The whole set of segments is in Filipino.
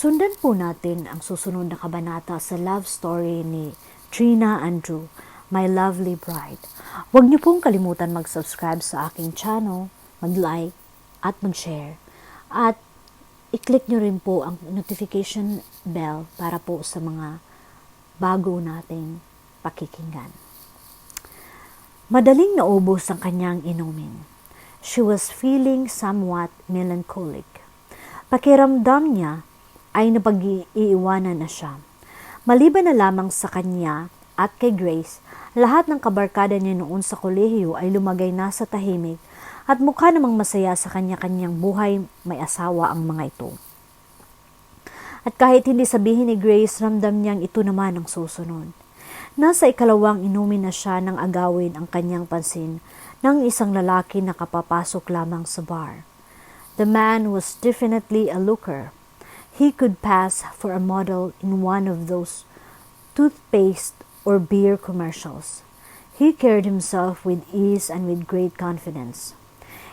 Sundan po natin ang susunod na kabanata sa love story ni Tina&Drew, My Lovely Bride. Huwag niyo pong kalimutan mag-subscribe sa aking channel, mag-like at mag-share. At i-click niyo rin po ang notification bell para po sa mga bago nating pakikinggan. Madaling naubos ang kanyang inumin. She was feeling somewhat melancholic. Pakiramdam niya ay napag-iiwanan na siya. Maliban na lamang sa kanya at kay Grace, lahat ng kabarkada niya noon sa kolehiyo ay lumagay na sa tahimik at mukha namang masaya sa kanya-kanyang buhay, may asawa ang mga ito. At kahit hindi sabihin ni Grace, ramdam niyang ito naman ang susunod. Nasa ikalawang inumin na siya nang agawin ang kanyang pansin ng isang lalaki na kapapasok lamang sa bar. The man was definitely a looker. He could pass for a model in one of those toothpaste or beer commercials. He carried himself with ease and with great confidence.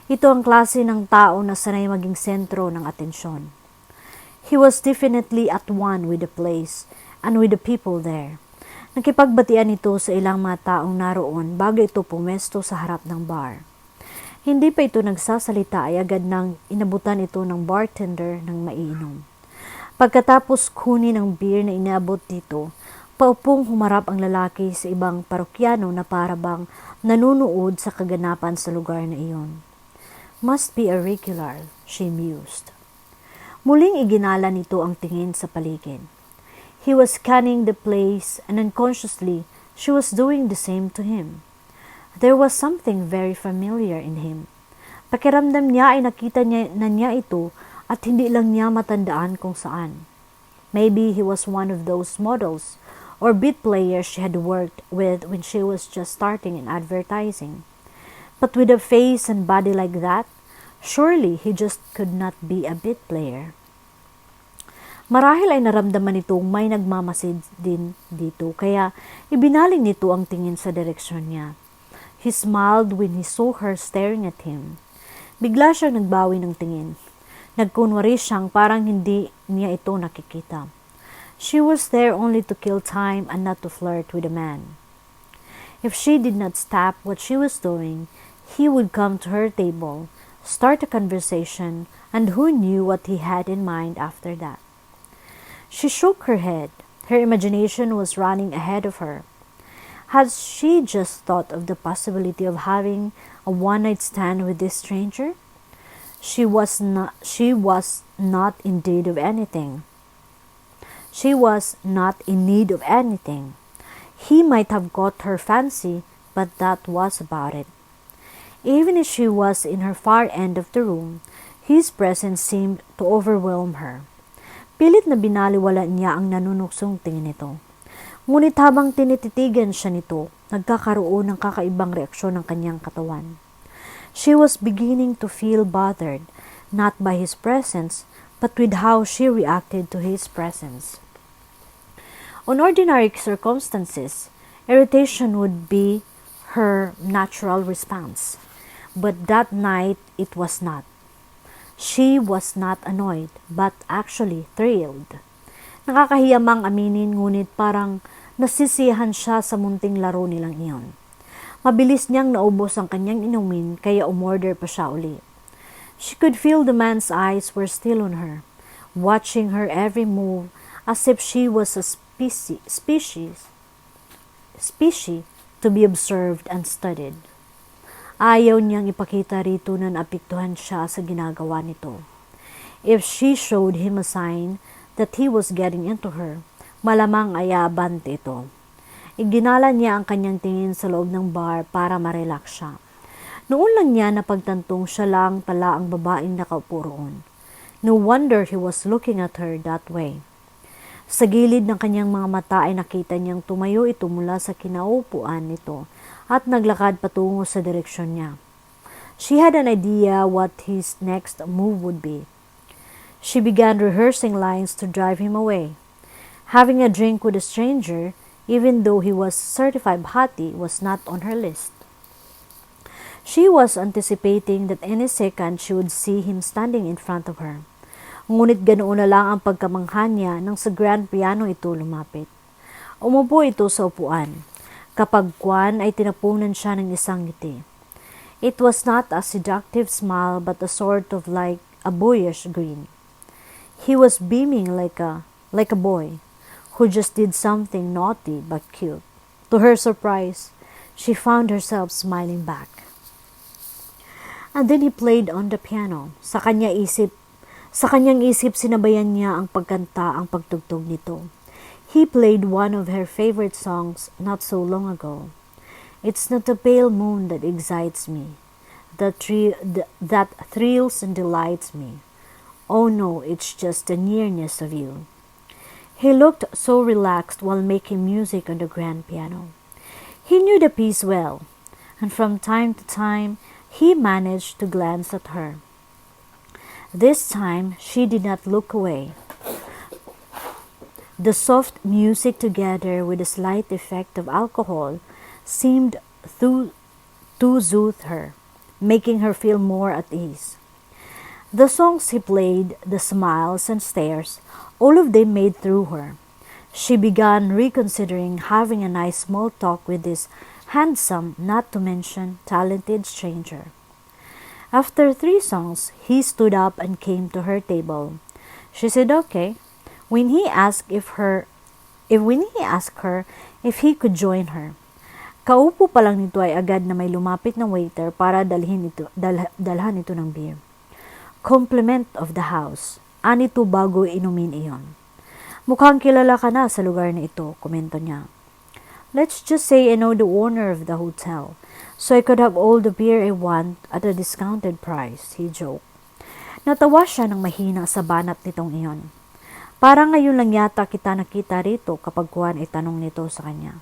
Ito ang klase ng tao na sanay maging sentro ng atensyon. He was definitely at one with the place and with the people there. Nakipagbatian ito sa ilang mga taong naroon bago ito pumesto sa harap ng bar. Hindi pa ito nagsasalita ay agad nang inabutan ito ng bartender ng maiinom. Pagkatapos kunin ang beer na inabot dito, paupong humarap ang lalaki sa ibang parokyano na parabang nanunood sa kaganapan sa lugar na iyon. Must be a regular, she mused. Muling iginala nito ang tingin sa paligid. He was scanning the place and unconsciously she was doing the same to him. There was something very familiar in him. Pakiramdam niya ay nakita niya ito at hindi lang niya matandaan kung saan. Maybe he was one of those models or beat players she had worked with when she was just starting in advertising. But with a face and body like that, surely he just could not be a beat player. Marahil ay naramdaman nitong may nagmamasid din dito kaya ibinaling nito ang tingin sa direksyon niya. He smiled when he saw her staring at him. Bigla siyang nagbawi ng tingin. Nagkunwari siyang parang hindi niya ito nakikita. She was there only to kill time and not to flirt with a man. If she did not stop what she was doing, he would come to her table, start a conversation, and who knew what he had in mind after that. She shook her head. Her imagination was running ahead of her. Had she just thought of the possibility of having a one-night stand with this stranger? She was not in need of anything. She was not in need of anything. He might have caught her fancy, but that was about it. Even if she was in her far end of the room, his presence seemed to overwhelm her. Pilit na binaliwala niya ang nanunuksong tingin nito. Ngunit habang tinititigan siya nito, nagkakaroon ng kakaibang reaksyon ng kanyang katawan. She was beginning to feel bothered, not by his presence, but with how she reacted to his presence. On ordinary circumstances, irritation would be her natural response. But that night, it was not. She was not annoyed, but actually thrilled. Nakakahiyamang aminin ngunit parang nasisiyahan siya sa munting laro nilang iyon. Mabilis niyang naubos ang kanyang inumin kaya umorder pa siya uli. She could feel the man's eyes were still on her, watching her every move as if she was a species to be observed and studied. Ayaw niyang ipakita rito na naapektuhan siya sa ginagawa nito. If she showed him a sign that he was getting into her, malamang ay abante ito. Iginala niya ang kanyang tingin sa loob ng bar para ma-relax siya. Noon lang niya napagtantong siya lang pala ang babaeng nakaupo roon. No wonder he was looking at her that way. Sa gilid ng kanyang mga mata ay nakita niyang tumayo ito mula sa kinaupuan nito at naglakad patungo sa direksyon niya. She had an idea what his next move would be. She began rehearsing lines to drive him away. Having a drink with a stranger, even though he was certified hottie, was not on her list. She was anticipating that any second she would see him standing in front of her. Ngunit ganoon na lang ang pagkamangha niya nang sa grand piano ito lumapit. Umupo ito sa upuan. Kapag kwan ay tinapunan siya ng isang ngiti. It was not a seductive smile but a sort of like a boyish grin. He was beaming like a boy who just did something naughty but cute. To her surprise, she found herself smiling back. And then he played on the piano. Sa kanyang isip sinabayan niya ang pagkanta, ang pagtugtog nito. He played one of her favorite songs not so long ago. It's not the pale moon that excites me, that thrills and delights me. Oh no, it's just the nearness of you. He looked so relaxed while making music on the grand piano. He knew the piece well, and from time to time he managed to glance at her. This time she did not look away. The soft music together with a slight effect of alcohol seemed to soothe her, making her feel more at ease. The songs he played, the smiles and stares, all of them made through her. She began reconsidering having a nice small talk with this handsome, not to mention talented stranger. After 3 songs, he stood up and came to her table. She said okay. When he asked her if he could join her. Kaupo pa lang nito ay agad na may lumapit na waiter para dalhan ito ng beer. Compliment of the house. Anito bago inumin iyon. Mukhang kilala ka na sa lugar na ito, komento niya. Let's just say I know the owner of the hotel, so I could have all the beer I want at a discounted price, he joked. Natawa siya ng mahina sa banat nitong iyon. Parang ngayon lang yata kita nakita rito kapag kuwan ay tanong nito sa kanya.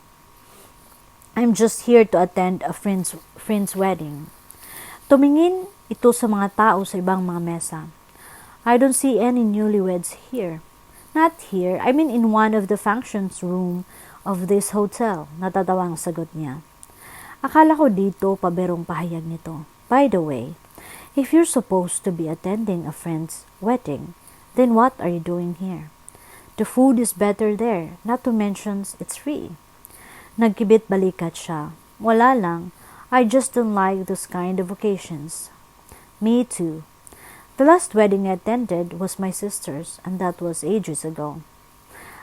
I'm just here to attend a friend's wedding. Tumingin ito sa mga tao sa ibang mga mesa. I don't see any newlyweds here. Not here, I mean in one of the functions room of this hotel, natatawang sagot niya. Akala ko dito paberong pahayag nito. By the way, if you're supposed to be attending a friend's wedding, then what are you doing here? The food is better there, not to mention it's free. Nagkibit balikat siya. Wala lang, I just don't like those kind of occasions. Me too. The last wedding I attended was my sister's, and that was ages ago.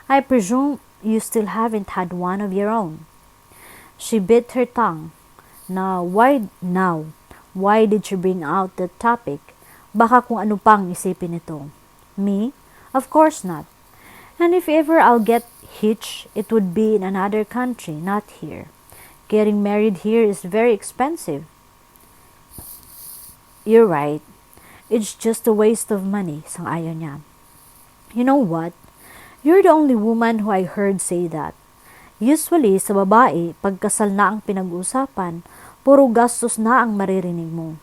I presume you still haven't had one of your own. She bit her tongue. Why did she bring out that topic? Baka kung ano pang isipin nito. Me? Of course not. And if ever I'll get hitched, it would be in another country, not here. Getting married here is very expensive. You're right. It's just a waste of money, sang-ayon niya. You know what? You're the only woman who I heard say that. Usually, sa babae, pagkasal na ang pinag-uusapan, puro gastos na ang maririnig mo.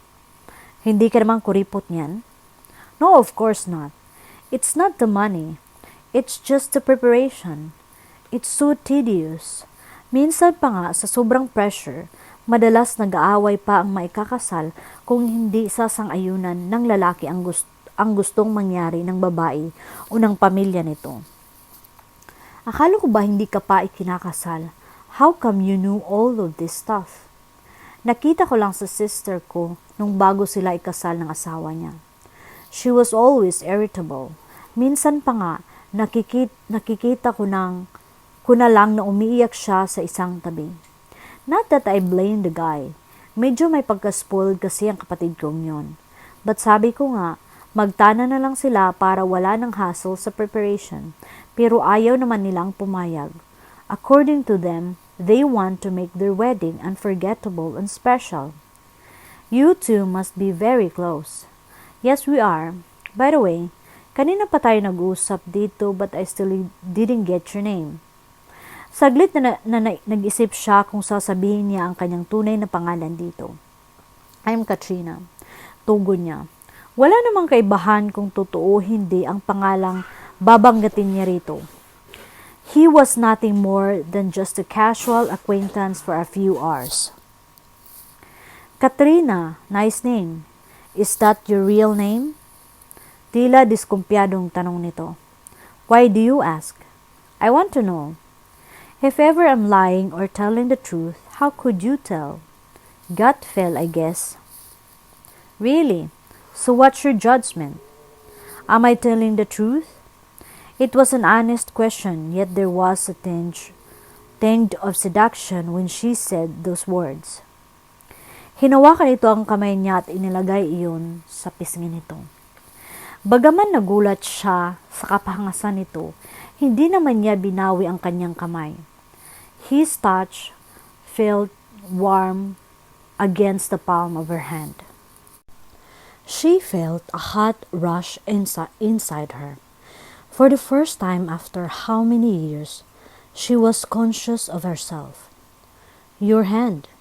Hindi ka naman kuripot niyan? No, of course not. It's not the money. It's just the preparation. It's so tedious. Minsan pa nga sa sobrang pressure, madalas nag-aaway pa ang maikakasal kung hindi sasang-ayunan ng lalaki ang gustong mangyari ng babae o ng pamilya nito. Akala ko ba hindi ka pa ikinakasal? How come you knew all of this stuff? Nakita ko lang sa sister ko nung bago sila ikasal ng asawa niya. She was always irritable. Minsan pa nga, nakikita ko na lang na umiiyak siya sa isang tabi. Not that I blame the guy. Medyo may pagka-spoiled kasi ang kapatid kong yon. But sabi ko nga, magtana na lang sila para wala ng hassle sa preparation. Pero ayaw naman nilang pumayag. According to them, they want to make their wedding unforgettable and special. You two must be very close. Yes, we are. By the way, kanina pa tayo nag-usap dito but I still didn't get your name. Saglit na nag-isip siya kung sasabihin niya ang kanyang tunay na pangalan dito. I'm Katrina. Tugon niya. Wala namang kaibahan kung totoo hindi ang pangalang babanggatin niya rito. He was nothing more than just a casual acquaintance for a few hours. Katrina, nice name. Is that your real name? Tila diskumpiyadong tanong nito. Why do you ask? I want to know. If ever I'm lying or telling the truth, how could you tell? Gut feel, I guess. Really? So what's your judgment? Am I telling the truth? It was an honest question, yet there was a tinge of seduction when she said those words. Hinawakan ito ang kamay niya at inilagay iyon sa pisngi nito. Bagaman nagulat siya sa kapangasan nito, hindi naman niya binawi ang kanyang kamay. His touch felt warm against the palm of her hand. She felt a hot rush inside her. For the first time after how many years, she was conscious of herself. Your hand.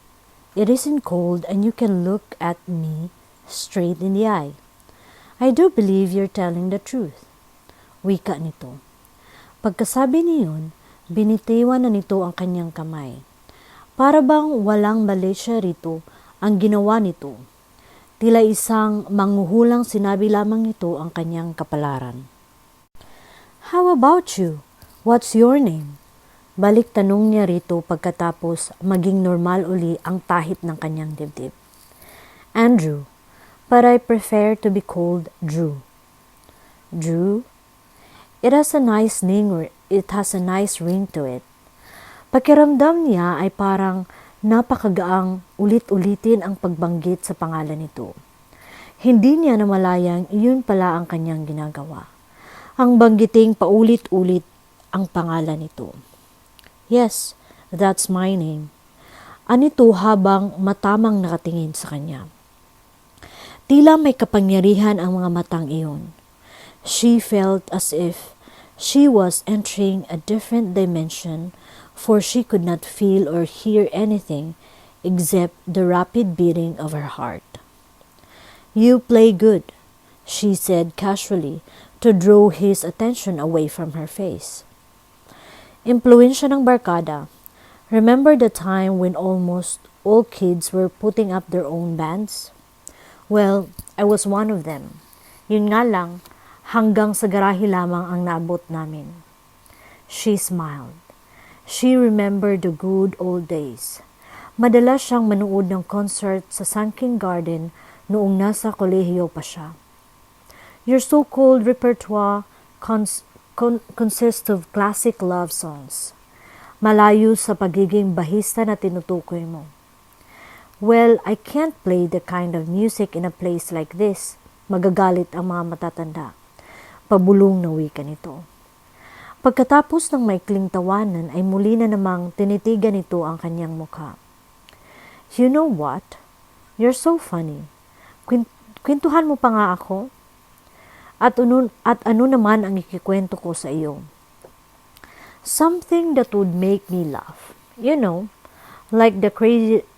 It isn't cold and you can look at me straight in the eye. I do believe you're telling the truth. Wika nito. Pagkasabi niyon, binitiwan na nito ang kanyang kamay. Para bang walang mali siya rito ang ginawa nito. Tila isang manghuhulang sinabi lamang nito ang kanyang kapalaran. How about you? What's your name? Balik tanong niya rito pagkatapos maging normal uli ang tahip ng kanyang dibdib. Andrew. But I prefer to be called Drew. Drew? It has a nice ring to it. Pakiramdam niya ay parang napakagaang ulit-ulitin ang pagbanggit sa pangalan nito. Hindi niya namalayang iyon pala ang kanyang ginagawa. Ang banggiting paulit-ulit ang pangalan nito. Yes, that's my name. Anito habang matamang nakatingin sa kanya. Tila may kapangyarihan ang mga matang iyon. She felt as if she was entering a different dimension, for she could not feel or hear anything except the rapid beating of her heart. You play good, she said casually to draw his attention away from her face. Impluensya ng barkada. Remember the time when almost all kids were putting up their own bands? Well, I was one of them. Yun nga lang, hanggang sa garahe lamang ang naabot namin. She smiled. She remembered the good old days. Madalas siyang manood ng concert sa Sunken Garden noong nasa kolehiyo pa siya. Your so-called repertoire consists of classic love songs. Malayo sa pagiging bahista na tinutukoy mo. Well, I can't play the kind of music in a place like this. Magagalit ang mga matatanda. Pabulong na wika nito. Pagkatapos ng maikling tawanan ay muli na namang tinitigan nito ang kanyang mukha. You know what? You're so funny. Kwentuhan mo pa nga ako? At ano naman ang ikikwento ko sa iyo? Something that would make me laugh. You know, like the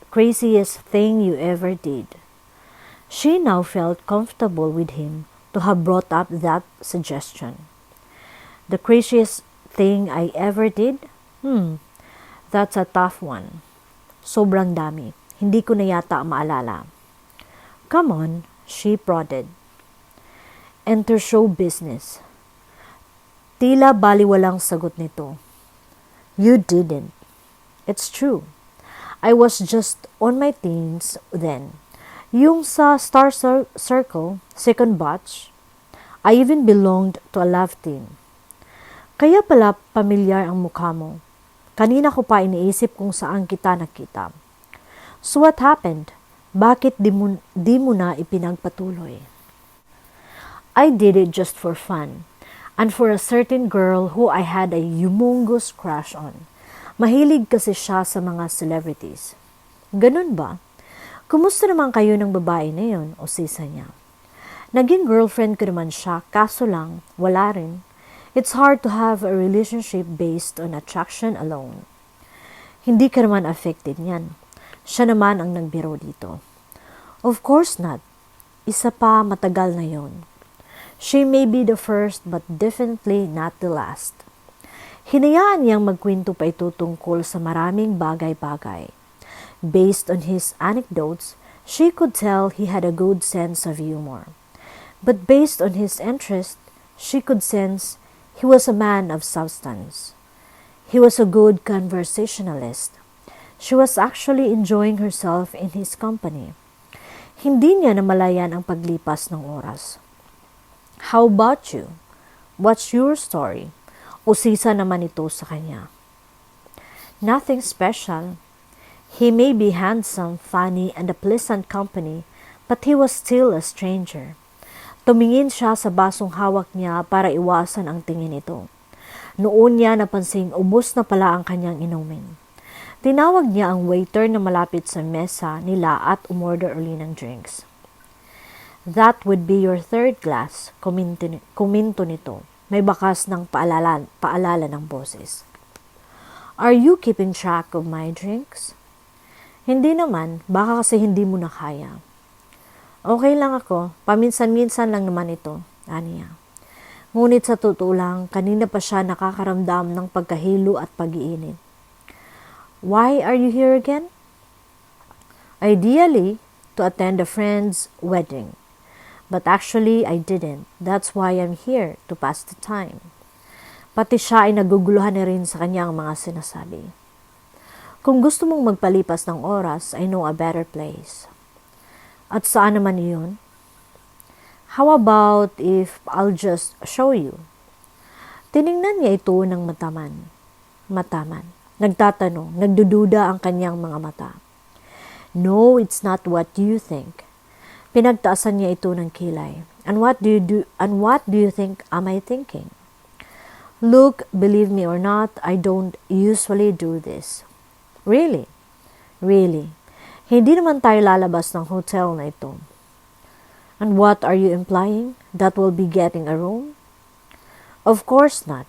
craziest thing you ever did. She now felt comfortable with him to have brought up that suggestion. The craziest thing I ever did? That's a tough one. Sobrang dami. Hindi ko na yata maalala. Come on, she prodded. Enter show business. Tila baliwalang sagot nito. You didn't. It's true. I was just on my teens then. Yung sa Star Circle, second batch, I even belonged to a love team. Kaya pala pamilyar ang mukha mo. Kanina ko pa iniisip kung saan kita nakita. So what happened? Bakit di mo na ipinagpatuloy? I did it just for fun, and for a certain girl who I had a humongous crush on. Mahilig kasi siya sa mga celebrities. Ganun ba? Kumusta naman kayo ng babae na yun o sisa niya? Naging girlfriend ko naman siya, kaso lang, wala rin. It's hard to have a relationship based on attraction alone. Hindi ka naman affected niyan. Siya naman ang nagbiro dito. Of course not. Isa pa matagal na yon. She may be the first but definitely not the last. Hinayaan niyang magkwento pa ito tungkol sa maraming bagay-bagay. Based on his anecdotes, she could tell he had a good sense of humor. But based on his interest, she could sense he was a man of substance. He was a good conversationalist. She was actually enjoying herself in his company. Hindi niya namalayan ang paglipas ng oras. How about you? What's your story? Usisa naman ito sa kanya. Nothing special. He may be handsome, funny, and a pleasant company, but he was still a stranger. Tumingin siya sa basong hawak niya para iwasan ang tingin nito. Noon niya napansing ubos na pala ang kanyang inumin. Tinawag niya ang waiter na malapit sa mesa nila at umorder uli ng drinks. That would be your third glass, kuminto nito. May bakas ng paalala ng boses. Are you keeping track of my drinks? Hindi naman, baka kasi hindi mo na kaya. Okay lang ako, paminsan-minsan lang naman ito, aniya. Ngunit sa totoo lang, kanina pa siya nakakaramdam ng pagkahilo at pag-iinit. Why are you here again? Ideally, to attend a friend's wedding. But actually, I didn't. That's why I'm here, to pass the time. Pati siya ay naguguluhan na rin sa kanyang mga sinasabi. Kung gusto mong magpalipas ng oras, I know a better place. At saan naman iyon? How about if I'll just show you? Tiningnan niya ito ng mataman. Nagtatanong, nagdududa ang kanyang mga mata. No, it's not what you think. Pinagtaasan niya ito ng kilay. And what do you think am I thinking? Look, believe me or not, I don't usually do this. Really? Really? Hindi naman tayo lalabas ng hotel na ito. And what are you implying? That we'll be getting a room? Of course not.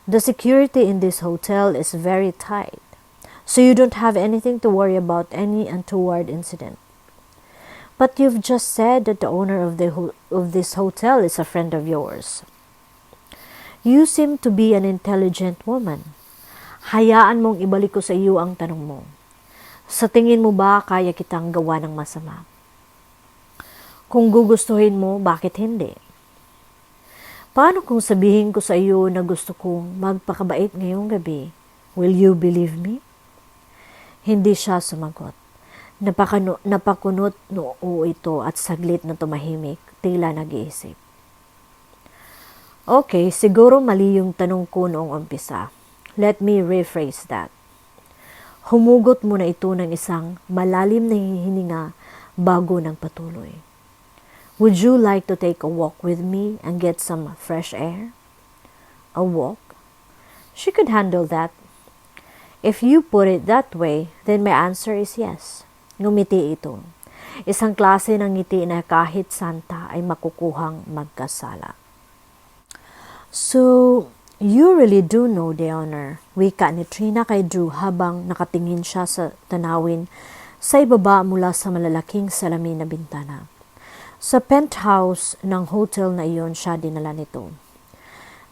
The security in this hotel is very tight. So you don't have anything to worry about any untoward incident. But you've just said that the owner of this hotel is a friend of yours. You seem to be an intelligent woman. Hayaan mong ibalik ko sa iyo ang tanong mo. Sa tingin mo ba kaya kitang gawa ng masama? Kung gugustuhin mo, bakit hindi? Paano kung sabihin ko sa iyo na gusto kong magpakabait ngayong gabi? Will you believe me? Hindi siya sumagot. Napakunot noo ito at saglit na tumahimik, tila nag-iisip. Okay, siguro mali yung tanong ko noong umpisa. Let me rephrase that. Humugot muna ito ng isang malalim na hininga bago ng patuloy. Would you like to take a walk with me and get some fresh air? A walk? She could handle that. If you put it that way, then my answer is yes. Ngumiti ito. Isang klase ng ngiti na kahit santa ay makukuhang magkasala. So, you really do know the honor, wika ni Trina kay Drew habang nakatingin siya sa tanawin sa ibaba mula sa malalaking salamin na bintana. Sa penthouse ng hotel na iyon siya dinala nito.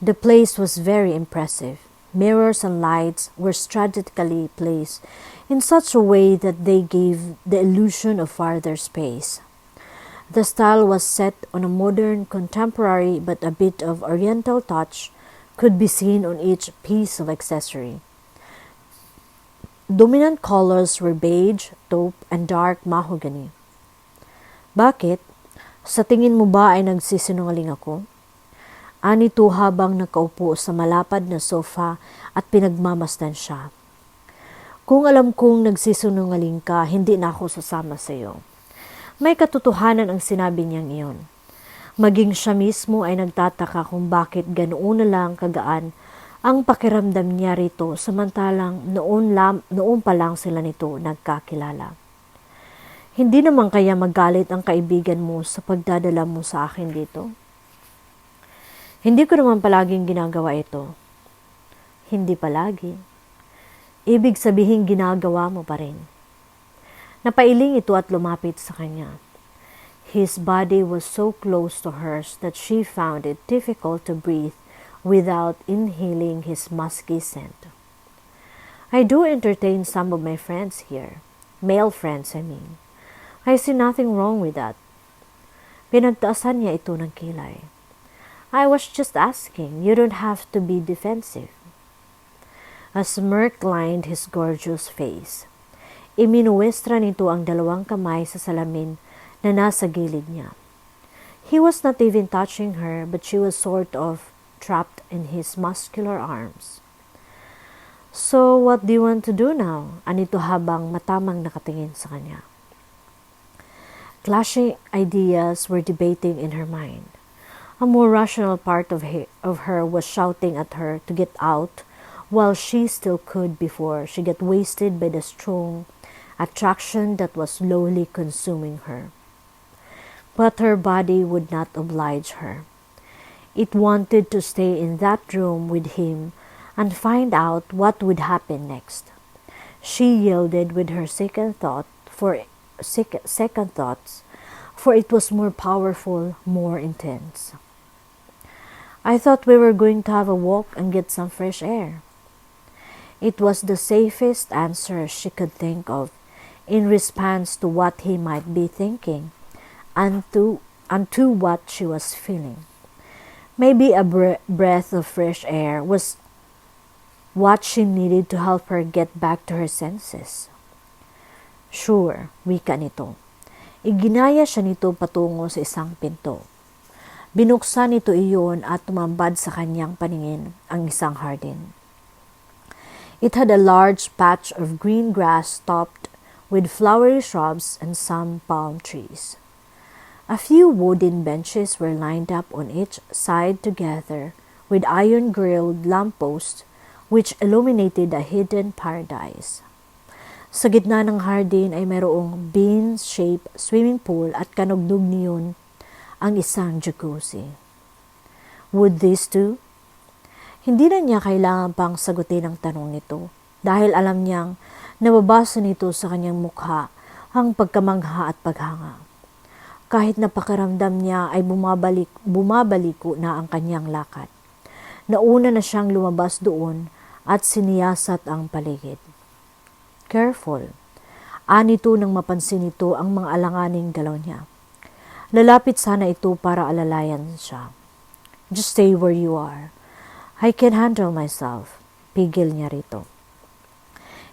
The place was very impressive. Mirrors and lights were strategically placed in such a way that they gave the illusion of farther space. The style was set on a modern, contemporary, but a bit of oriental touch could be seen on each piece of accessory. Dominant colors were beige, taupe, and dark mahogany. Bakit? Sa tingin mo ba ay nagsisinungaling ako? Anito habang nakaupo sa malapad na sofa at pinagmamasdan siya. Kung alam kong nagsisinungaling ka, hindi na ako sasama sa iyo. May katotohanan ang sinabi niyang iyon. Maging siya mismo ay nagtataka kung bakit ganoon na lang kagaan ang pakiramdam niya rito samantalang noon pa lang sila nito nagkakilala. Hindi naman kaya magalit ang kaibigan mo sa pagdadala mo sa akin dito? Hindi ko naman palaging ginagawa ito. Hindi palagi. Ibig sabihin ginagawa mo pa rin. Napailing ito at lumapit sa kanya. His body was so close to hers that she found it difficult to breathe without inhaling his musky scent. I do entertain some of my friends here. Male friends, I mean. I see nothing wrong with that. Pinagtaasan niya ito ng kilay. I was just asking. You don't have to be defensive. A smirk lined his gorgeous face. Iminuwestra nito ang dalawang kamay sa salamin na nasa gilid niya. He was not even touching her, but she was sort of trapped in his muscular arms. So, what do you want to do now? Anito habang matamang nakatingin sa kanya. Clashing ideas were debating in her mind. A more rational part of her was shouting at her to get out while she still could before she got wasted by the strong attraction that was slowly consuming her. But her body would not oblige her. It wanted to stay in that room with him and find out what would happen next. She yielded with her second thoughts, for it was more powerful, more intense. I thought we were going to have a walk and get some fresh air. It was the safest answer she could think of in response to what he might be thinking and to what she was feeling. Maybe a breath of fresh air was what she needed to help her get back to her senses. Sure, wika nito. Iginaya siya nito patungo sa isang pinto. Binuksan nito iyon at tumambad sa kanyang paningin ang isang hardin. It had a large patch of green grass topped with flowery shrubs and some palm trees. A few wooden benches were lined up on each side together with iron-grilled lampposts which illuminated a hidden paradise. Sa gitna ng hardin ay mayroong bean-shaped swimming pool at kanugnog niyon ang isang jacuzzi. Would this do? Hindi na niya kailangan pang sagutin ang tanong nito dahil alam niyang nababasa nito sa kanyang mukha ang pagkamangha at paghanga. Kahit napakaramdam niya ay bumabaliko na ang kanyang lakad. Nauna na siyang lumabas doon at siniyasat ang paligid. Careful. Anito nang mapansin nito ang mga alanganing galaw niya. Lalapit sana ito para alalayan siya. Just stay where you are. I can handle myself. Pigil niya rito.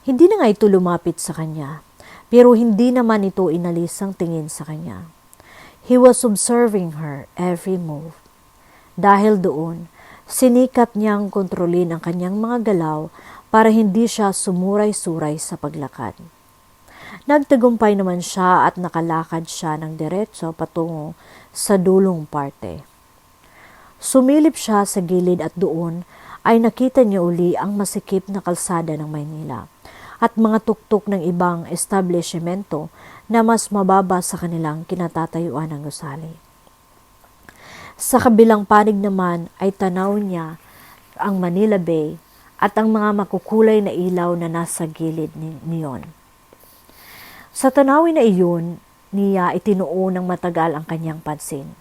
Hindi na nga ito lumapit sa kanya, pero hindi naman ito inalis ang tingin sa kanya. He was observing her every move. Dahil doon, sinikap niyang kontrolin ang kanyang mga galaw para hindi siya sumuray-suray sa paglakad. Nagtagumpay naman siya at nakalakad siya ng diretso patungo sa dulong parte. Sumilip siya sa gilid at doon ay nakita niya uli ang masikip na kalsada ng Maynila at mga tuktok ng ibang establishmento na mas mababa sa kanilang kinatatayuan ng gusali. Sa kabilang panig naman ay tanaw niya ang Manila Bay at ang mga makukulay na ilaw na nasa gilid niyon. Sa tanawin na iyon, niya itinuon ng matagal ang kanyang pansin.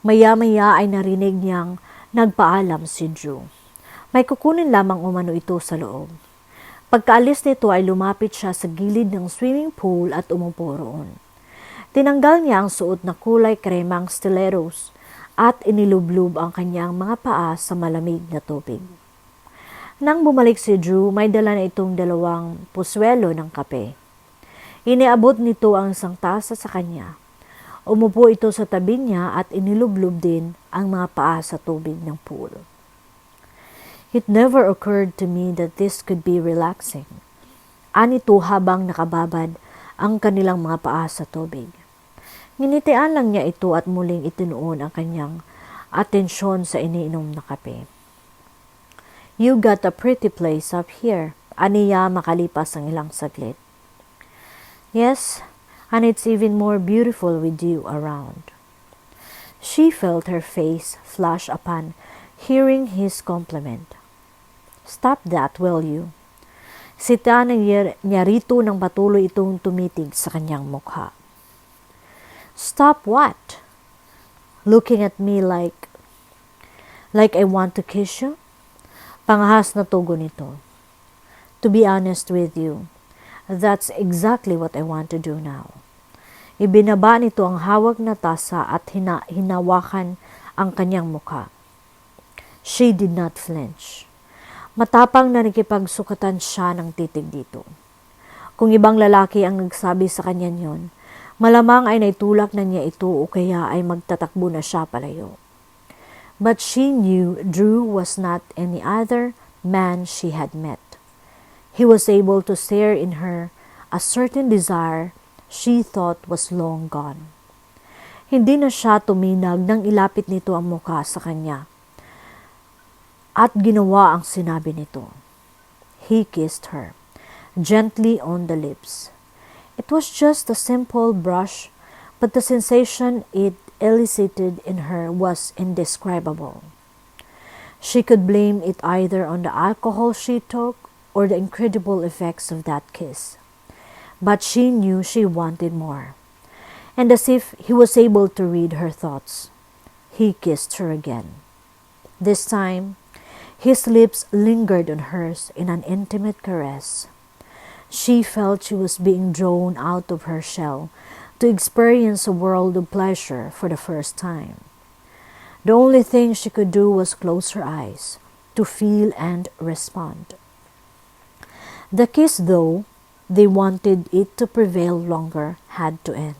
Maya-maya ay narinig niyang nagpaalam si Drew. May kukunin lamang umano ito sa loob. Pagkaalis nito ay lumapit siya sa gilid ng swimming pool at umupo roon. Tinanggal niya ang suot na kulay kremang stilettos at inilublob ang kanyang mga paa sa malamig na tubig. Nang bumalik si Drew, may dala na itong 2 puswelo ng kape. Iniabot nito ang isang tasa sa kanya. Umupo ito sa tabi niya at inilublob din ang mga paa sa tubig ng pool. It never occurred to me that this could be relaxing. Anito habang nakababad ang kanilang mga paa sa tubig. Nginitian lang niya ito at muling itinuon ang kanyang atensyon sa iniinom na kape. You got a pretty place up here, aniya makalipas ang ilang saglit. Yes, and it's even more beautiful with you around. She felt her face flush upon hearing his compliment. Stop that, will you? Sita niya rito nang patuloy itong tumitig sa kanyang mukha. Stop what? Looking at me like I want to kiss you? Pangahas na tugon nito. To be honest with you, that's exactly what I want to do now. Ibinaba nito ang hawak na tasa at hinawakan ang kanyang mukha. She did not flinch. Matapang na nakipagsukatan siya ng titig dito. Kung ibang lalaki ang nagsabi sa kanya yon, malamang ay naitulak na niya ito o kaya ay magtatakbo na siya palayo. But she knew Drew was not any other man she had met. He was able to stare in her a certain desire she thought was long gone. Hindi na siya tuminag nang ilapit nito ang mukha sa kanya. At ginawa ang sinabi nito. He kissed her, gently on the lips. It was just a simple brush, but the sensation it elicited in her was indescribable. She could blame it either on the alcohol she took or the incredible effects of that kiss. But she knew she wanted more. And as if he was able to read her thoughts, he kissed her again. This time, his lips lingered on hers in an intimate caress. She felt she was being drawn out of her shell to experience a world of pleasure for the first time. The only thing she could do was close her eyes to feel and respond. The kiss, though they wanted it to prevail longer, had to end.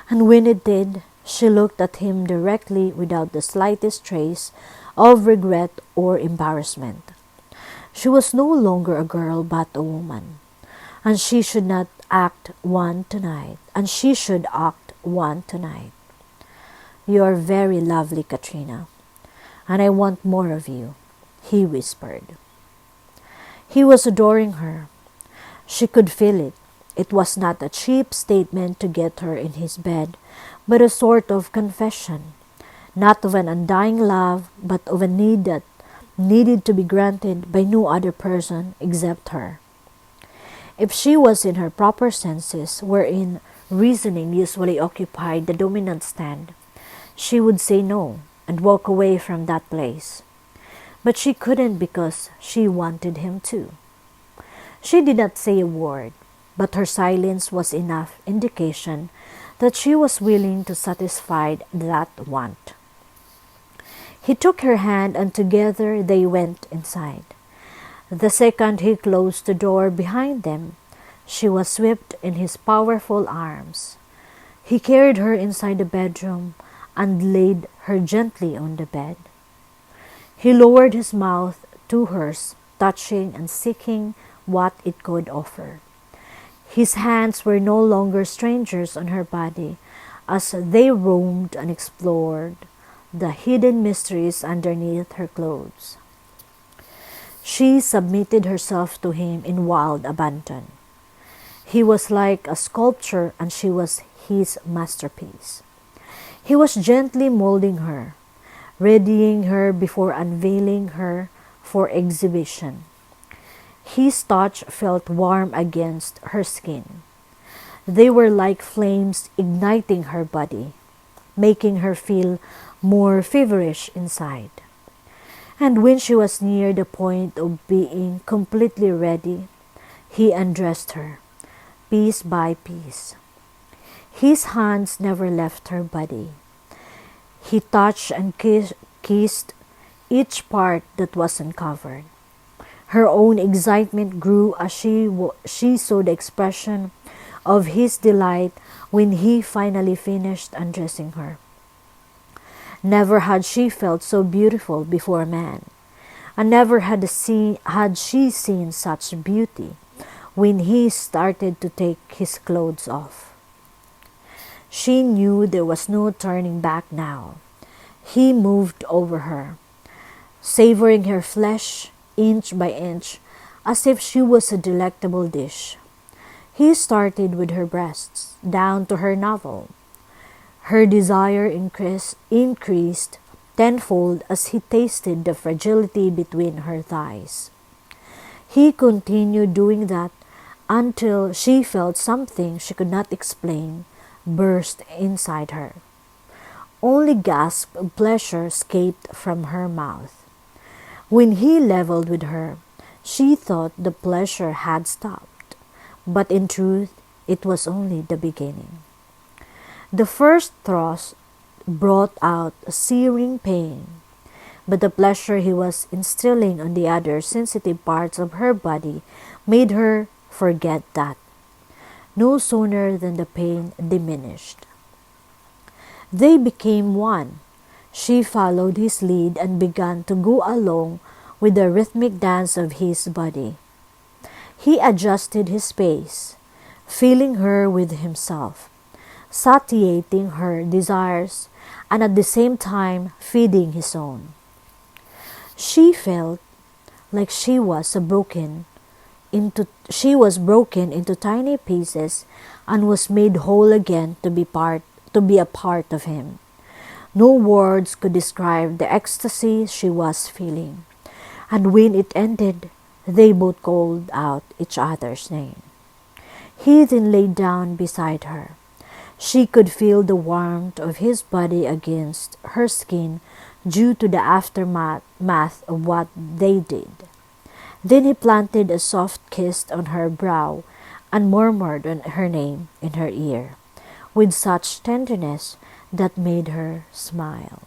And when it did, she looked at him directly without the slightest trace of regret or embarrassment. She was no longer a girl but a woman, and she should not act one tonight, and she should act one tonight. You are very lovely, Katrina, and I want more of you, he whispered. He was adoring her. She could feel it. It was not a cheap statement to get her in his bed, but a sort of confession, not of an undying love, but of a need that needed to be granted by no other person except her. If she was in her proper senses, wherein reasoning usually occupied the dominant stand, she would say no and walk away from that place. But she couldn't because she wanted him to. She did not say a word, but her silence was enough indication that she was willing to satisfy that want. He took her hand and together they went inside. The second he closed the door behind them, she was swept in his powerful arms. He carried her inside the bedroom and laid her gently on the bed. He lowered his mouth to hers, touching and seeking what it could offer. His hands were no longer strangers on her body as they roamed and explored the hidden mysteries underneath her clothes. She submitted herself to him in wild abandon. He was like a sculpture and she was his masterpiece. He was gently molding her, readying her before unveiling her for exhibition. His touch felt warm against her skin. They were like flames igniting her body, making her feel more feverish inside. And when she was near the point of being completely ready, he undressed her, piece by piece. His hands never left her body. He touched and kissed each part that was uncovered. Her own excitement grew as she saw the expression of his delight when he finally finished undressing her. Never had she felt so beautiful before a man, and never had she seen such beauty when he started to take his clothes off. She knew there was no turning back now. He moved over her, savoring her flesh inch by inch as if she was a delectable dish. He started with her breasts, down to her navel. Her desire increased tenfold as he tasted the fragility between her thighs. He continued doing that until she felt something she could not explain burst inside her. Only gasps of pleasure escaped from her mouth. When he leveled with her, she thought the pleasure had stopped, but in truth, it was only the beginning. The first thrust brought out a searing pain, but the pleasure he was instilling on the other sensitive parts of her body made her forget that. No sooner than the pain diminished, they became one. She followed his lead and began to go along with the rhythmic dance of his body. He adjusted his pace, filling her with himself, satiating her desires, and at the same time feeding his own. She felt like she was broken into tiny pieces and was made whole again to be a part of him. No words could describe the ecstasy she was feeling, and when it ended, they both called out each other's name. He then lay down beside her. She could feel the warmth of his body against her skin due to the aftermath of what they did. Then he planted a soft kiss on her brow and murmured her name in her ear with such tenderness that made her smile.